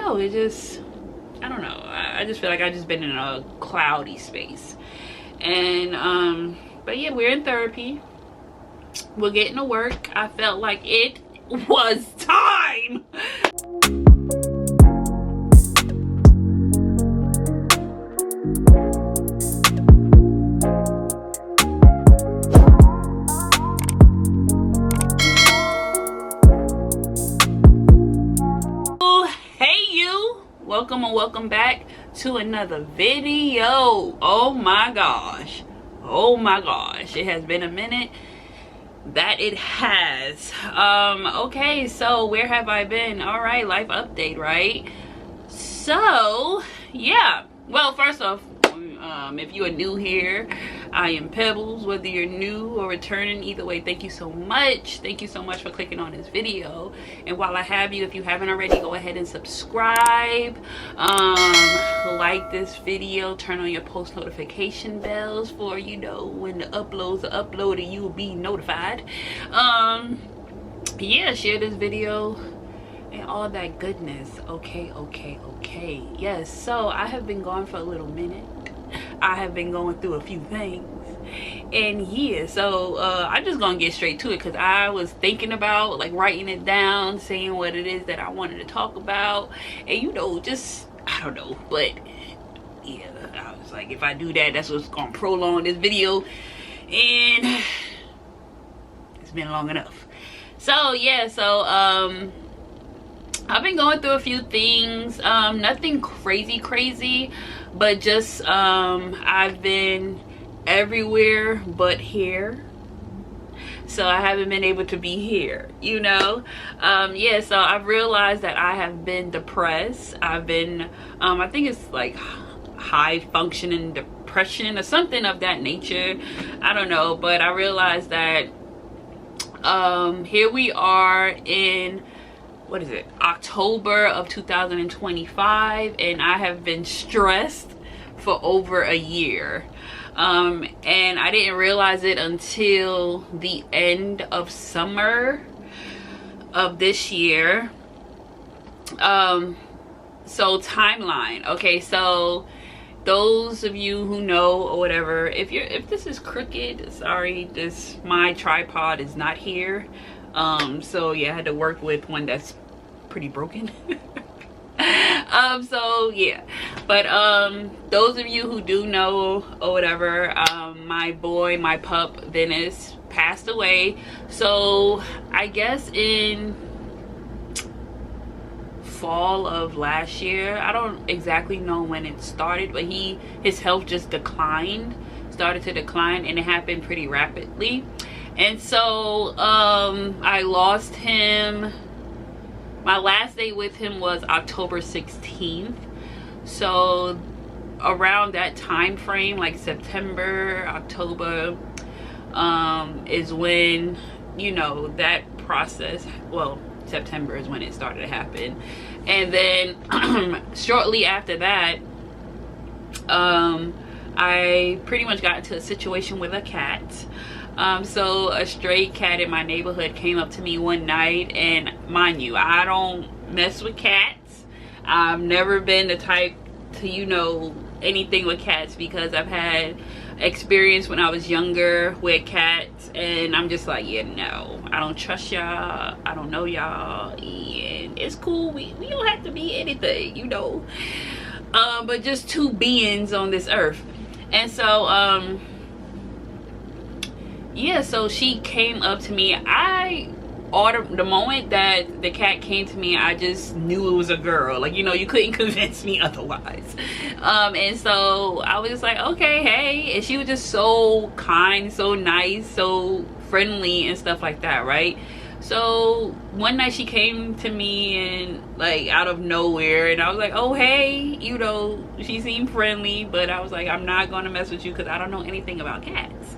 know, it just, I don't know, I just feel like I just been in a cloudy space. And but yeah, we're in therapy, we're getting to work. I felt like it was time. Welcome and welcome back to another video. Oh my gosh, it has been a minute. That it has. Okay, so where have I been? All right, life update, right? So yeah, well, first off, if you are new here, I am Pebbles. Whether you're new or returning, either way, thank you so much for clicking on this video. And while I have you, if you haven't already, go ahead and subscribe, like this video, turn on your post notification bells for, you know, when the uploads are uploaded, you will be notified. Yeah, share this video and all that goodness. Okay. Yes, so I have been gone for a little minute. I have been going through a few things, and yeah, so I'm just gonna get straight to it, because I was thinking about like writing it down, saying what it is that I wanted to talk about, and you know, just I don't know, but yeah, I was like, if I do that, that's what's gonna prolong this video, and it's been long enough. So yeah, so I've been going through a few things, nothing crazy, but just I've been everywhere but here, so I haven't been able to be here, you know. Yeah, so I've realized that I have been depressed. I've been I think it's like high functioning depression or something of that nature, I don't know, but I realized that here we are in, what is it, October of 2025, and I have been stressed for over a year, and I didn't realize it until the end of summer of this year. So timeline, okay, so those of you who know or whatever, if this is crooked, sorry, my tripod is not here. So yeah, I had to work with one that's pretty broken. So yeah, but those of you who do know or whatever, my pup Venice passed away. So I guess in fall of last year, I don't exactly know when it started, but his health just started to decline, and it happened pretty rapidly. And so I lost him. My last day with him was October 16th. So around that time frame, like September, October, is when, you know, that process, well, September is when it started to happen. And then shortly after that, I pretty much got into a situation with a cat. So a stray cat in my neighborhood came up to me one night, and mind you, I don't mess with cats. I've never been the type to, you know, anything with cats, because I've had experience when I was younger with cats, and I'm just like, yeah, no, I don't trust y'all, I don't know y'all, and it's cool, we don't have to be anything, you know, but just two beings on this earth. And so yeah, so she came up to me. The moment that the cat came to me, I just knew it was a girl. Like, you know, you couldn't convince me otherwise. And so I was just like, okay, hey. And she was just so kind, so nice, so friendly and stuff like that, right? So one night she came to me, and like out of nowhere, and I was like, oh hey, you know, she seemed friendly, but I was like, I'm not gonna mess with you because I don't know anything about cats.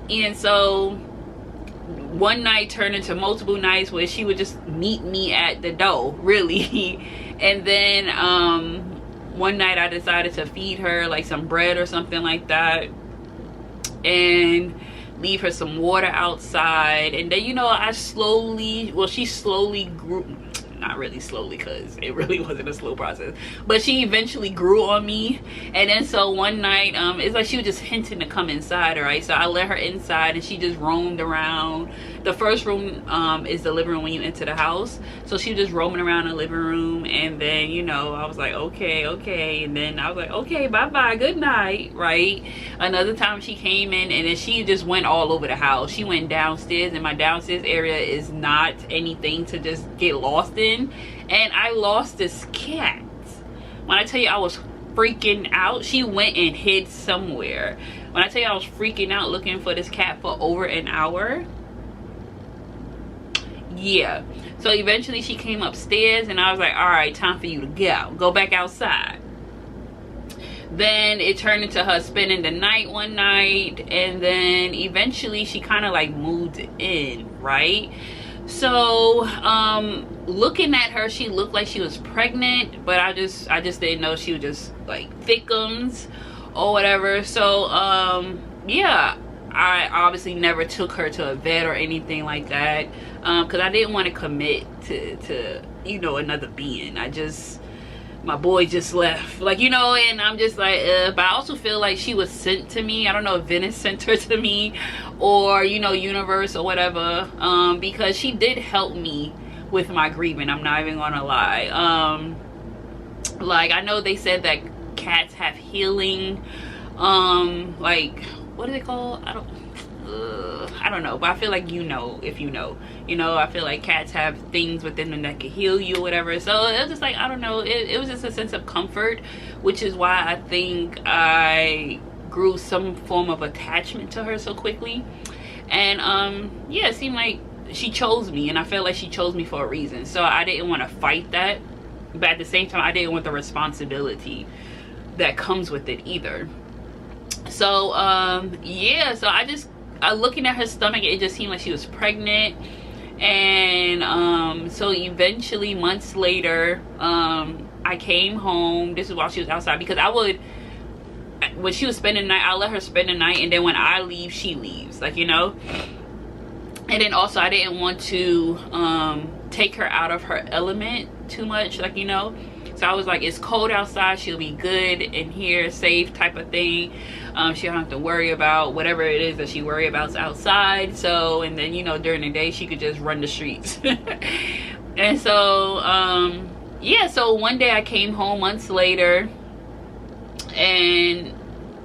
And so one night turned into multiple nights where she would just meet me at the door, really. And then one night I decided to feed her like some bread or something like that, and leave her some water outside. And then, you know, she slowly grew, not really slowly, because it really wasn't a slow process, but she eventually grew on me. And then so one night, it's like she was just hinting to come inside, all right? So I let her inside, and she just roamed around. The first room is the living room when you enter the house, so she was just roaming around the living room. And then, you know, I was like, okay, and then I was like, okay, bye-bye, good night, right? Another time she came in, and then she just went all over the house. She went downstairs, and my downstairs area is not anything to just get lost in. And I lost this cat. When I tell you I was freaking out, she went and hid somewhere. When I tell you I was freaking out looking for this cat for over an hour. Yeah, so eventually she came upstairs, and I was like, all right, time for you to go back outside. Then it turned into her spending the night one night, and then eventually she kind of like moved in, right? So looking at her, she looked like she was pregnant, but I just didn't know she was just like thickums or whatever. So yeah, I obviously never took her to a vet or anything like that, because I didn't want to commit to you know, another being. My boy just left, like, you know, and I'm just like, but I also feel like she was sent to me. I don't know if Venice sent her to me, or, you know, universe or whatever, because she did help me with my grieving. I'm not even gonna lie. Like, I know they said that cats have healing, like, what is it called? I don't know, but I feel like, you know, if you know, I feel like cats have things within them that can heal you or whatever. So it was just like, I don't know, it was just a sense of comfort, which is why I think I grew some form of attachment to her so quickly. And yeah, it seemed like she chose me, and I felt like she chose me for a reason. So I didn't want to fight that, but at the same time I didn't want the responsibility that comes with it either. So yeah, so I looking at her stomach, it just seemed like she was pregnant. And so eventually, months later, I came home. This is while she was outside, because when she was spending the night, I let her spend the night, and then when I leave, she leaves, like, you know. And then also, I didn't want to take her out of her element too much, like, you know. So I was like, it's cold outside, she'll be good in here, safe type of thing. She don't have to worry about whatever it is that she worry about outside. So, and then, you know, during the day she could just run the streets. And so yeah, so one day I came home months later, and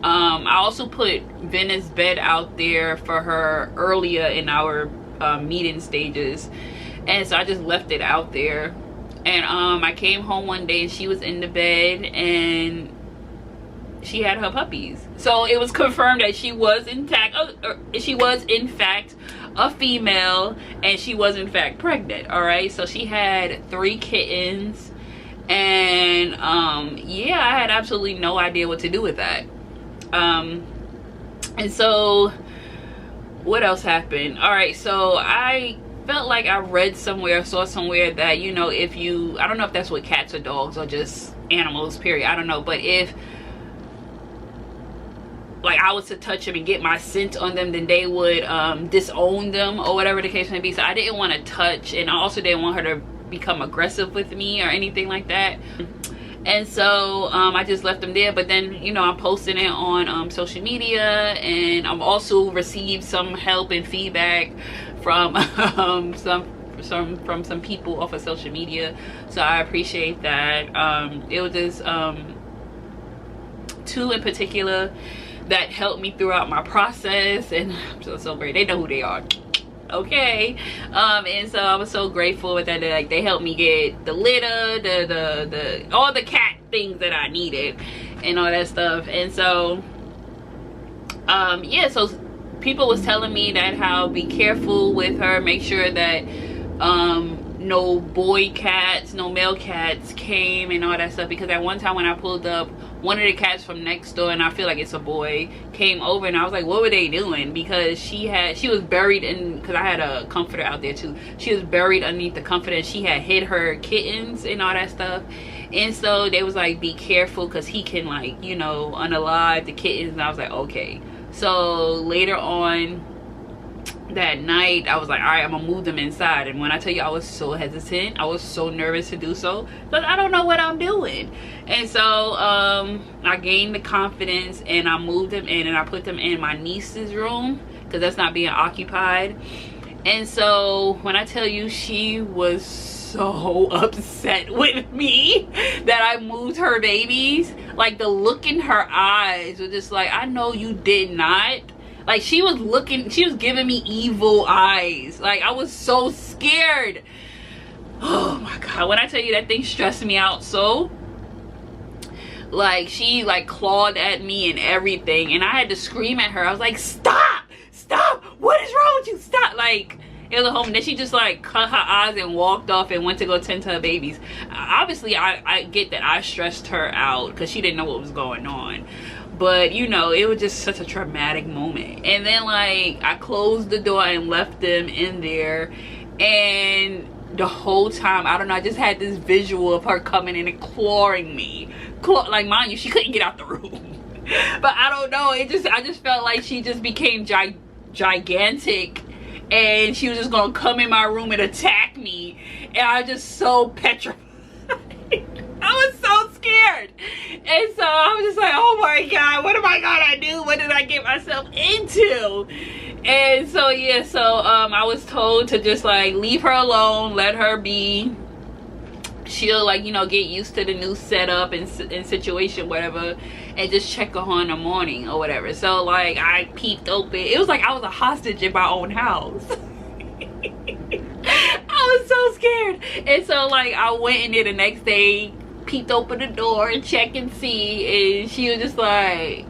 I also put Venice's bed out there for her earlier in our meeting stages, and so I just left it out there. And I came home one day, and she was in the bed, and she had her puppies. So it was confirmed that she was intact. She was in fact a female, and she was in fact pregnant. All right, so she had 3 kittens, and yeah, I had absolutely no idea what to do with that. And so what else happened? All right, so I felt like I read somewhere, saw somewhere that, you know, if you, I don't know if that's with cats or dogs or just animals, period, I don't know, but if like I was to touch them and get my scent on them, then they would disown them or whatever the case may be. So I didn't want to touch, and I also didn't want her to become aggressive with me or anything like that. And so I just left them there. But then, you know, I'm posting it on social media, and I'm also received some help and feedback from some people off of social media, so I appreciate that. It was just 2 in particular that helped me throughout my process, and I'm so great. They know who they are, okay. And so I was so grateful with that. Like, they helped me get the litter, the all the cat things that I needed and all that stuff. And so yeah, so people was telling me that how be careful with her, make sure that no boy cats, no male cats came and all that stuff, because at one time when I pulled up, one of the cats from next door, and I feel like it's a boy, came over, and I was like, what were they doing? Because she was buried in, because I had a comforter out there too, she was buried underneath the comforter, and she had hid her kittens and all that stuff. And so they was like, be careful, because he can, like, you know, unalive the kittens. And I was like, okay. So later on, that night I was like, all right, I'm gonna move them inside. And when I tell you, I was so hesitant, I was so nervous to do so, but I don't know what I'm doing. And so I gained the confidence and I moved them in, and I put them in my niece's room because that's not being occupied. And so when I tell you, she was so upset with me that I moved her babies. Like, the look in her eyes was just like, I know you did not. Like, she was looking, she was giving me evil eyes. Like, I was so scared. Oh my God. When I tell you, that thing stressed me out so. Like, she like clawed at me and everything. And I had to scream at her. I was like, stop! Stop! What is wrong with you? Stop! Like, it was a home. And then she just like cut her eyes and walked off and went to go tend to her babies. Obviously, I get that I stressed her out because she didn't know what was going on. But, you know, it was just such a traumatic moment. And then, like, I closed the door and left them in there. And the whole time, I don't know, I just had this visual of her coming in and clawing me. Like, mind you, she couldn't get out the room. But I don't know, I just felt like she just became gigantic. And she was just going to come in my room and attack me. And I was just so petrified. I was so scared. And so I was just like, oh my God, what am I gonna do? What did I get myself into? And so yeah, so I was told to just like leave her alone, let her be. She'll, like, you know, get used to the new setup and situation, whatever, and just check on in the morning or whatever. So like, I peeped open. It was like I was a hostage in my own house. I was so scared. And so like, I went in there the next day, peeped open the door and check and see, and she was just like,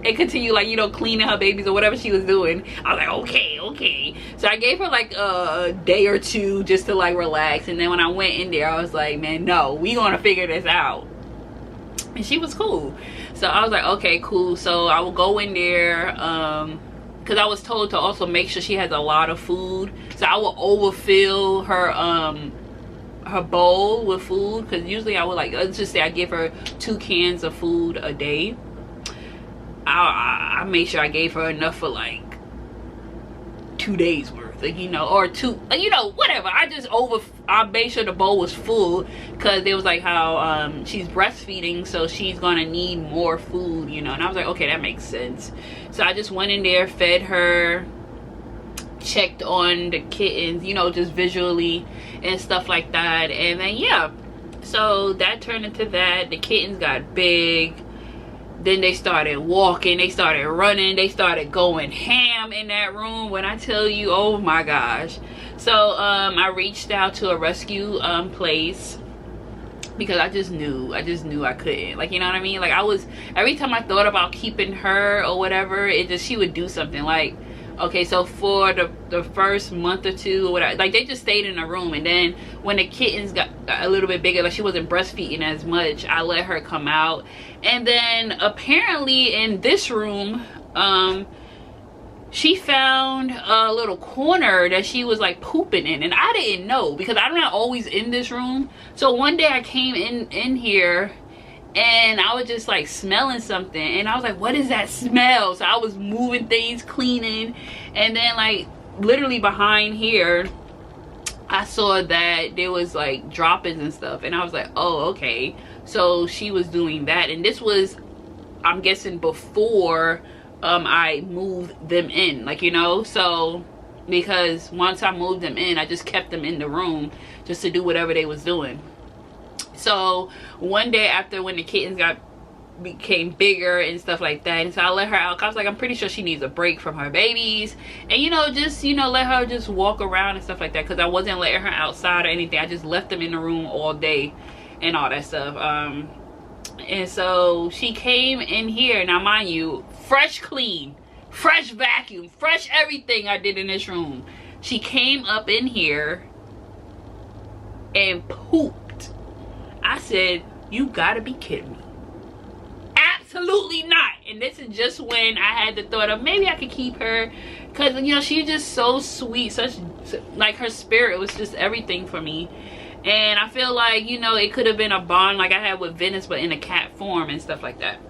and continue, like, you know, cleaning her babies or whatever she was doing. I was like, okay. So I gave her like a day or two just to like relax. And then when I went in there, I was like, man, no, we gonna figure this out. And she was cool. So I was like, okay, cool. So I will go in there, because I was told to also make sure she has a lot of food. So I will overfill her bowl with food, because usually I would, like, let's just say I give her 2 cans of food a day. I made sure I gave her enough for like 2 days worth, like, you know, or 2, you know, whatever. I made sure the bowl was full, because it was like how she's breastfeeding, so she's gonna need more food, you know. And I was like, okay, that makes sense. So I just went in there, fed her, checked on the kittens, you know, just visually and stuff like that. And then yeah, so that turned into that. The kittens got big. Then they started walking, they started running, they started going ham in that room. When I tell you, oh my gosh. So I reached out to a rescue place, because I just knew I couldn't, like, you know what I mean. Like, every time I thought about keeping her or whatever, she would do something. Like, okay, so for the first month or two or whatever, like, they just stayed in the room. And then when the kittens got a little bit bigger, like, she wasn't breastfeeding as much, I let her come out. And then apparently in this room, she found a little corner that she was like pooping in, and I didn't know, because I'm not always in this room. So one day I came in here, and I was just like smelling something, and I was like, what is that smell? So I was moving things, cleaning, and then like literally behind here I saw that there was like droppings and stuff, and I was like, oh, okay. So she was doing that, and this was, I'm guessing, before I moved them in, like, you know. So because once I moved them in, I just kept them in the room just to do whatever they was doing. So one day after, when the kittens became bigger and stuff like that, and so I let her out. I was like, I'm pretty sure she needs a break from her babies, and, you know, just, you know, let her just walk around and stuff like that, because I wasn't letting her outside or anything. I just left them in the room all day and all that stuff. And so she came in here. Now mind you, fresh clean, fresh vacuum, fresh everything I did in this room. She came up in here and pooped. I said, you gotta be kidding me. Absolutely not. And this is just when I had the thought of maybe I could keep her, because, you know, she's just so sweet, such, like, her spirit was just everything for me. And I feel like, you know, it could have been a bond like I had with Venice, but in a cat form and stuff like that.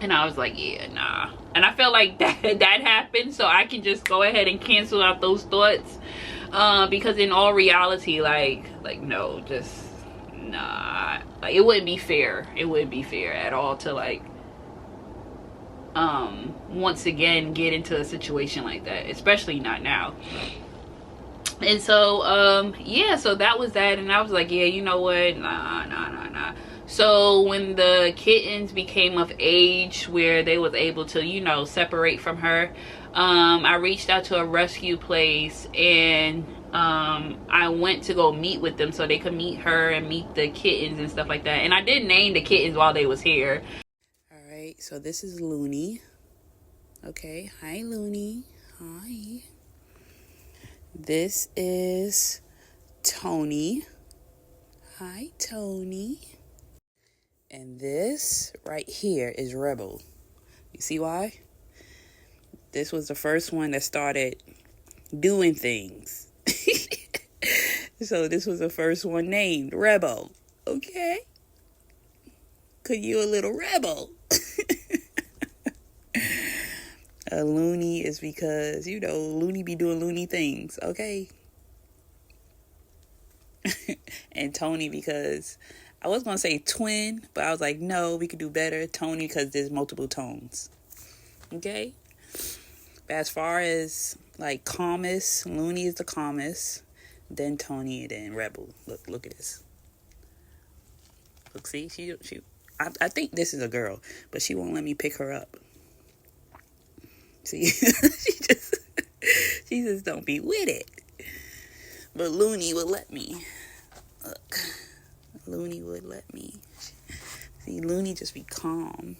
And I was like, yeah, nah. And I felt like that happened, so I can just go ahead and cancel out those thoughts, because in all reality, like no, just nah. Like, it wouldn't be fair. It wouldn't be fair at all to, like, once again get into a situation like that, especially not now. And so yeah, so that was that. And I was like, yeah, you know what, nah. So when the kittens became of age where they was able to, you know, separate from her, I reached out to a rescue place, and I went to go meet with them so they could meet her and meet the kittens and stuff like that. And I did name the kittens while they was here. All right, so this is Looney. Okay, hi Looney. Hi. This is Tony. Hi Tony. And this right here is Rebel. You see why? This was the first one that started doing things. So this was the first one named Rebel. Okay? Cause you a little rebel. A loony is because, you know, Looney be doing loony things. Okay? And Tony because I was going to say twin, but I was like, no, we could do better. Tony, because there's multiple tones. Okay? But as far as, like, calmest, Looney is the calmest. Then Tony, and then Rebel. Look at this. Look, see? I think this is a girl, but she won't let me pick her up. See? she just don't be with it. But Looney would let me. Look. Looney would let me. See, Looney just be calm.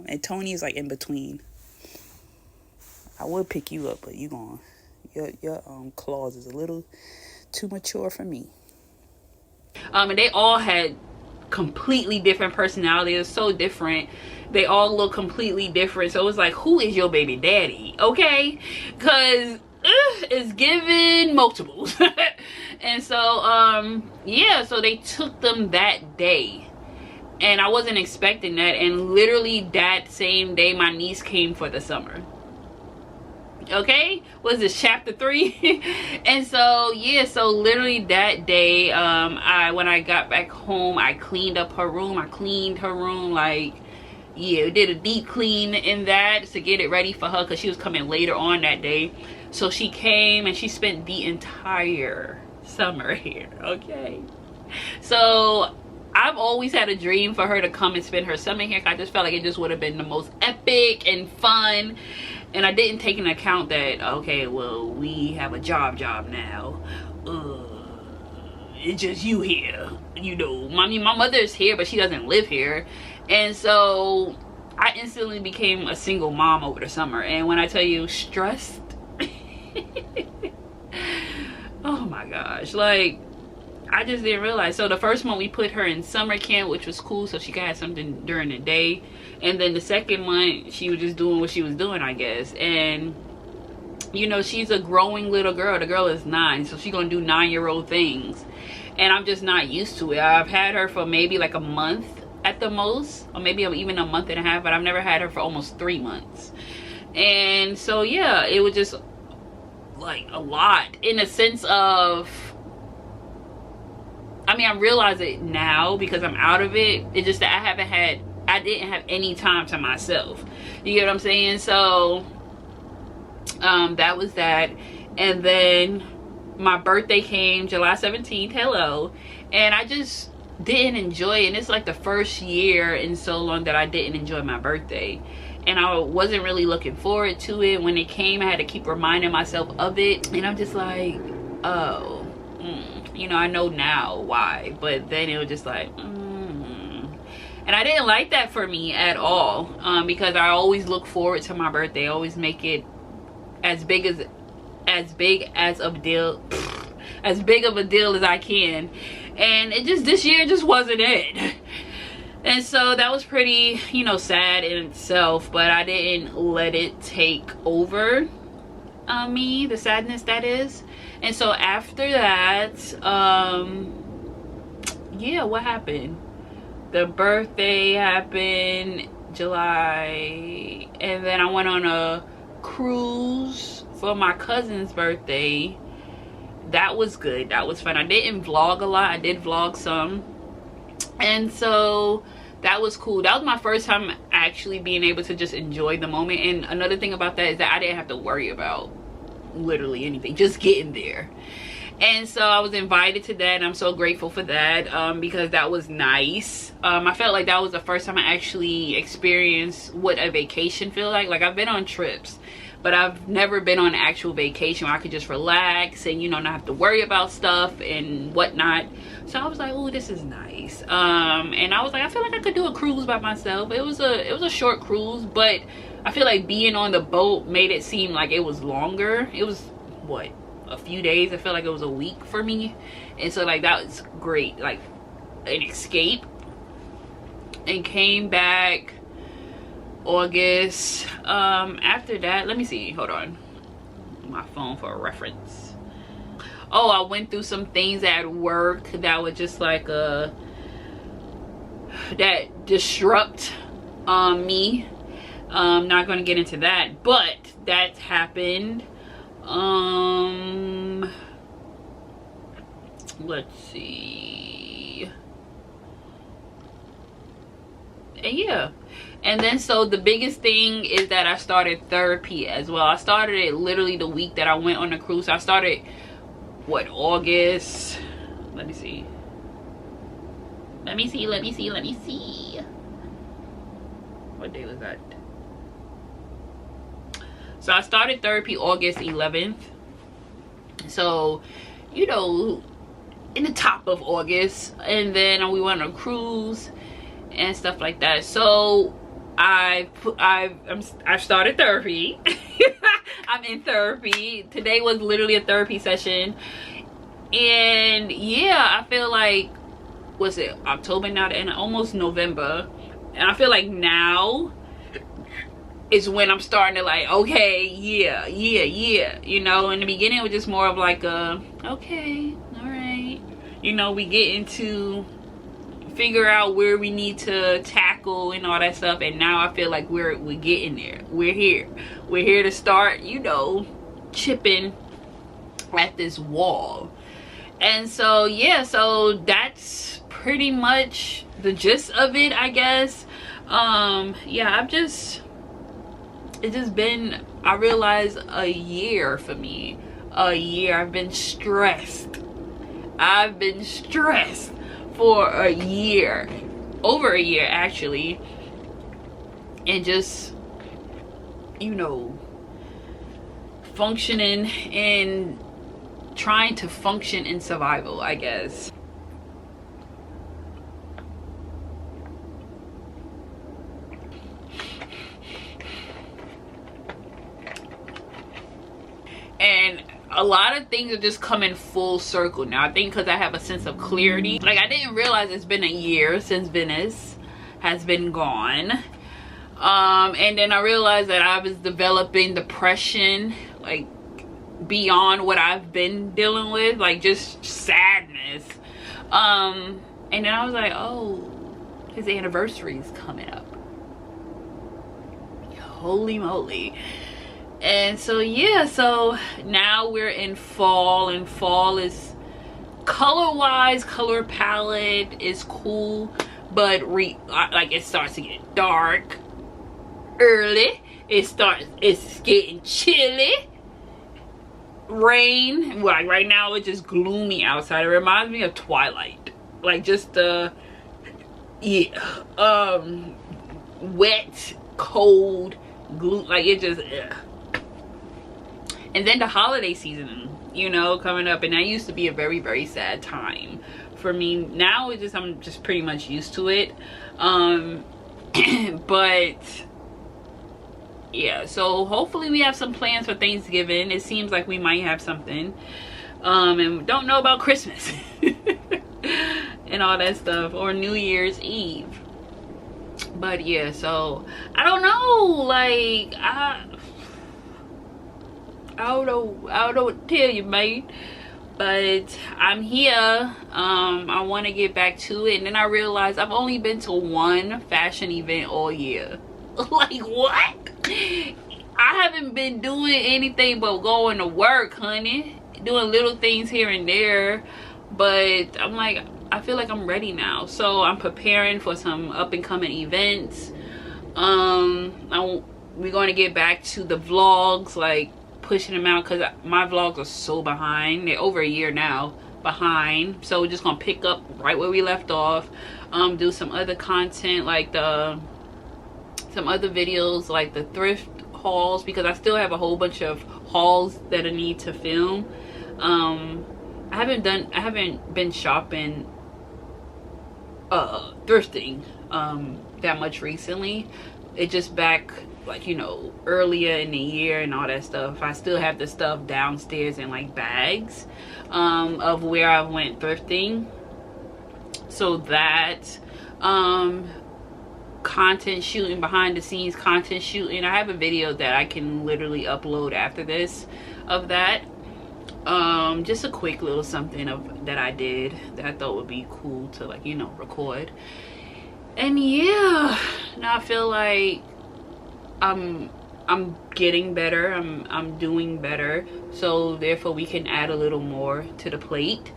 And Tony is like in between. I would pick you up, but your claws is a little too mature for me. And they all had completely different personalities. So different. They all look completely different. So it was like, who is your baby daddy? Okay? Because it's given multiples. And so yeah, so they took them that day, and I wasn't expecting that. And literally that same day my niece came for the summer. Okay, was this chapter 3? And so yeah, so literally that day, when I got back home, I cleaned up her room. I cleaned her room, like, yeah, did a deep clean in that to get it ready for her, because she was coming later on that day. So she came and she spent the entire summer here. Okay, so I've always had a dream for her to come and spend her summer here. I just felt like it just would have been the most epic and fun. And I didn't take into account that, okay, well, we have a job now. It's just you here. You know, my mother's here, but she doesn't live here. And so I instantly became a single mom over the summer. And when I tell you, stressed, oh my gosh, like, I just didn't realize. So the first month we put her in summer camp, which was cool, so she could have something during the day. And then the second month she was just doing what she was doing, I guess. And you know, she's a growing little girl. The girl is 9, so she's gonna do 9-year-old things, and I'm just not used to it. I've had her for maybe like a month at the most, or maybe even a month and a half, but I've never had her for almost 3 months. And so yeah, it was just like a lot, in a sense of, I mean, I realize it now because I'm out of it. It's just that I didn't have any time to myself. You get what I'm saying? So that was that. And then my birthday came July 17th. Hello. And I just didn't enjoy it. And it's like the first year in so long that I didn't enjoy my birthday. And I wasn't really looking forward to it. When it came, I had to keep reminding myself of it. And I'm just like, oh, you know, I know now why. But then it was just like, And I didn't like that for me at all, because I always look forward to my birthday. I always make it as big of a deal as I can. And it just, this year just wasn't it. And so that was pretty, you know, sad in itself, but I didn't let it take over me, the sadness that is. And so after that, yeah, what happened? The birthday happened July, and then I went on a cruise for my cousin's birthday. That was good. That was fun. I didn't vlog a lot. I did vlog some, and so that was cool. That was my first time actually being able to just enjoy the moment. And another thing about that is that I didn't have to worry about literally anything, just getting there. And so I was invited to that, and I'm so grateful for that, because that was nice. I felt like that was the first time I actually experienced what a vacation feel like. Like, I've been on trips, but I've never been on an actual vacation where I could just relax and, you know, not have to worry about stuff and whatnot. So I was like, oh, this is nice. And I was like, I feel like I could do a cruise by myself. It was a short cruise, but I feel like being on the boat made it seem like it was longer. It was, what, a few days? I felt like it was a week for me. And so, like, that was great, like an escape. And came back August. After that, let me see, hold on, my phone for a reference. Oh, I went through some things at work that were just like that disrupt me. Not gonna get into that, but that's happened. Let's see. And yeah, and then so the biggest thing is that I started therapy as well. I started it literally the week that I went on the cruise. I started, what, August? Let me see. Let me see. What day was that? So I started therapy August 11th. So, you know, in the top of August. And then we went on a cruise and stuff like that. So I've started therapy. I'm in therapy. Today was literally a therapy session. And yeah, I feel like, was it October now, and almost November, and I feel like now is when I'm starting to, like, okay, yeah, you know. In the beginning it was just more of like a, okay, all right, you know, we get into figure out where we need to tackle and all that stuff. And now I feel like we're getting there. We're here to start, you know, chipping at this wall. And so yeah, so that's pretty much the gist of it, I guess. Yeah, it's just been, I realize, a year for me. A year. I've been stressed for a year, over a year actually, and just, you know, functioning and trying to function in survival, I guess. And a lot of things are just coming full circle now. I think because I have a sense of clarity. Like, I didn't realize it's been a year since Venice has been gone. And then I realized that I was developing depression, like, beyond what I've been dealing with, like just sadness. And then I was like, oh, his anniversary is coming up. Holy moly. And so yeah, so now we're in fall, and fall is, color wise, color palette is cool, but like, it starts to get dark early. It's getting chilly. Rain, like right now it's just gloomy outside. It reminds me of Twilight, like just wet, cold, glue, like it just And then the holiday season, you know, coming up, and that used to be a very, very sad time for me. Now it's just, I'm just pretty much used to it. But yeah, so hopefully we have some plans for Thanksgiving. It seems like we might have something. And don't know about Christmas and all that stuff, or New Year's Eve. But yeah, so I don't know, like I don't know what to tell you, man. but I'm here. I want to get back to it, and then I realized I've only been to one fashion event all year. Like, what? I haven't been doing anything but going to work, honey, doing little things here and there. But I'm like, I feel like I'm ready now, so I'm preparing for some up and coming events. We're going to get back to the vlogs, like pushing them out, because my vlogs are so behind. They're over a year now behind, so we're just gonna pick up right where we left off. Do some other content, like some other videos, like the thrift hauls, because I still have a whole bunch of hauls that I need to film. I haven't been shopping thrifting that much recently. It just back, like, you know, earlier in the year and all that stuff. I still have the stuff downstairs in like bags of where I went thrifting. So that content shooting, behind the scenes content shooting, I have a video that I can literally upload after this of that. Just a quick little something of that I did that I thought would be cool to, like, you know, record. And yeah, now I feel like I'm getting better. I'm doing better, so therefore we can add a little more to the plate.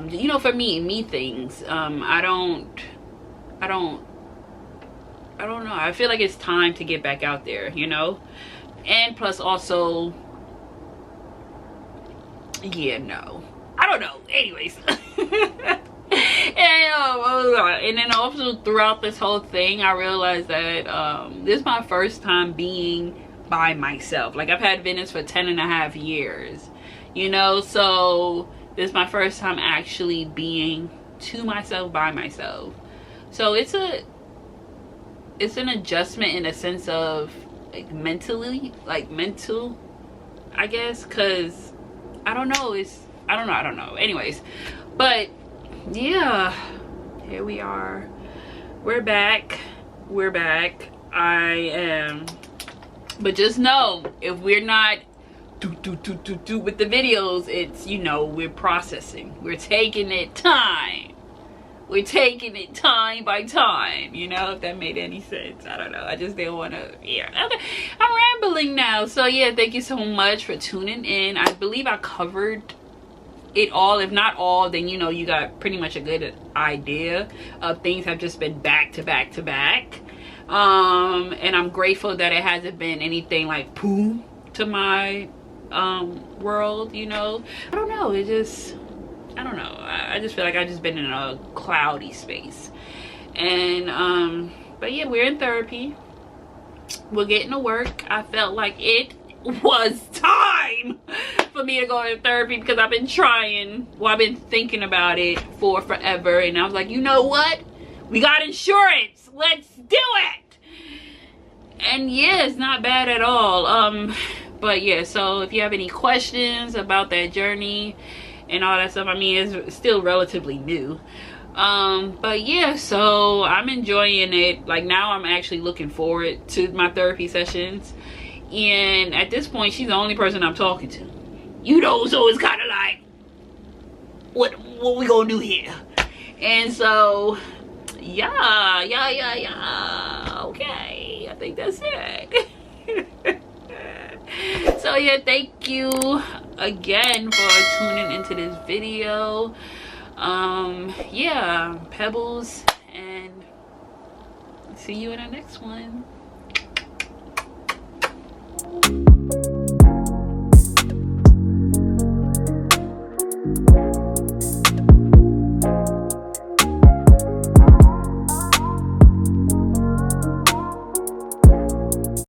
You know, for me things, I don't know, I feel like it's time to get back out there, you know. And plus also, yeah, no, I don't know, anyways. And then also throughout this whole thing, I realized that this is my first time being by myself. Like, I've had Venice for 10.5 years, you know, so this is my first time actually being to myself, by myself. So it's an adjustment in a sense of, like, mentally, like mental, I guess, because I don't know, anyways. But yeah, here we are, we're back. I am, but just know, if we're not with the videos, it's, you know, we're processing, we're taking it time by time, you know, if that made any sense. I don't know, I just didn't want to, yeah, okay, I'm rambling now. So yeah, thank you so much for tuning in. I believe I covered it all. If not all, then, you know, you got pretty much a good idea of things. Have just been back to back to back, and I'm grateful that it hasn't been anything like poo to my world, you know. I don't know, it just, I don't know, I just feel like I've just been in a cloudy space. And but yeah, we're in therapy, we're getting to work. I felt like it was time for me to go to therapy, because I've been trying, well, I've been thinking about it for forever, and I was like, you know what, we got insurance, let's do it. And yeah, it's not bad at all. But yeah, so if you have any questions about that journey and all that stuff, I mean, it's still relatively new, but yeah, so I'm enjoying it. Like, now I'm actually looking forward to my therapy sessions. And at this point, she's the only person I'm talking to, you know, so it's kind of like, what we gonna do here? And so yeah, okay, I think that's it. So yeah, thank you again for tuning into this video. Yeah, Pebbles, and see you in the next one.